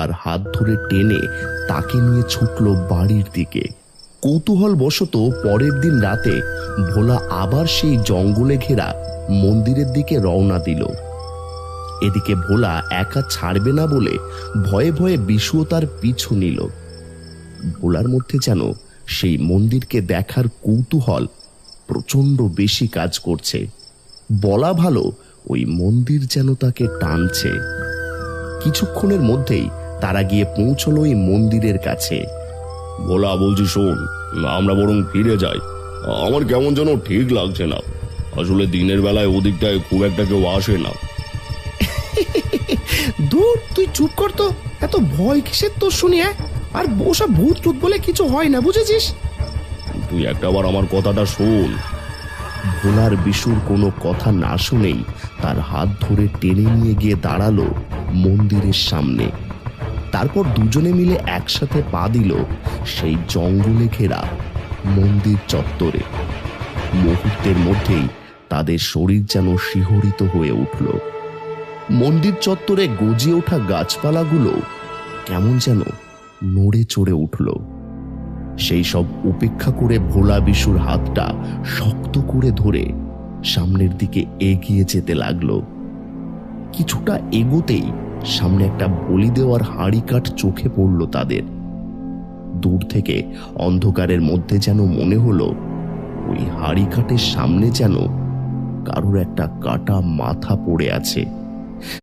তার হাত ধরে টেনে তাকে নিয়ে ছুটল বাড়ির দিকে। কৌতূহলবশত পরের দিন রাতে ভোলা আবার সেই জঙ্গলে ঘেরা মন্দিরের দিকে রওনা দিল। এদিকে ভোলা একা ছাড়বে না বলে ভয়ে ভয়ে বিশুও তার পিছু নিল। ভোলার মধ্যে যেন সেই মন্দিরকে দেখার কৌতূহল প্রচন্ড বেশি কাজ করছে। বলা ভালো, ওই মন্দির যেন তাকে টানছে। কিছুক্ষণের মধ্যেই তারা গিয়ে পৌঁছলো ওই মন্দিরের কাছে। ভোলা, বলছি শোন, আমরা বরং ফিরে যাই। আমার কেমন যেন ঠিক লাগছে না। আসলে দিনের বেলায় ওদিকটায় খুব একটা কেউ আসে না। দূর, তুই চুপ কর তো। এত ভয় কিসের তোর শুনি? আর ওসব ভূত টুত বলে কিছু হয় না, বুঝেছিস? তুই একটাবার আমার কথাটা শোন। ভোলার বিশুর কোনো কথা না শুনেই তার হাত ধরে টেনে নিয়ে গিয়ে দাঁড়ালো মন্দিরের সামনে। তারপর দুজনে মিলে একসাথে পা দিল সেই জঙ্গলে ঘেরা মন্দির চত্বরে। মুহূর্তের মধ্যেই তাদের শরীর যেন শিহরিত হয়ে উঠল। মন্দির চত্বরে গজিয়ে ওঠা গাছপালাগুলো কেমন যেন নড়ে চড়ে উঠল। সেই সব উপেক্ষা করে ভোলা বিশুর হাতটা শক্ত করে ধরে সামনের দিকে এগিয়ে যেতে লাগলো। কিছুটা এগোতেই সামনে একটা বলি দেওয়ার হাঁড়ি কাঠ চোখে পড়ল তাদের। দূর থেকে অন্ধকারের মধ্যে যেন মনে হলো ওই হাঁড়ি কাঠের সামনে যেন কারোর একটা কাটা মাথা পড়ে আছে।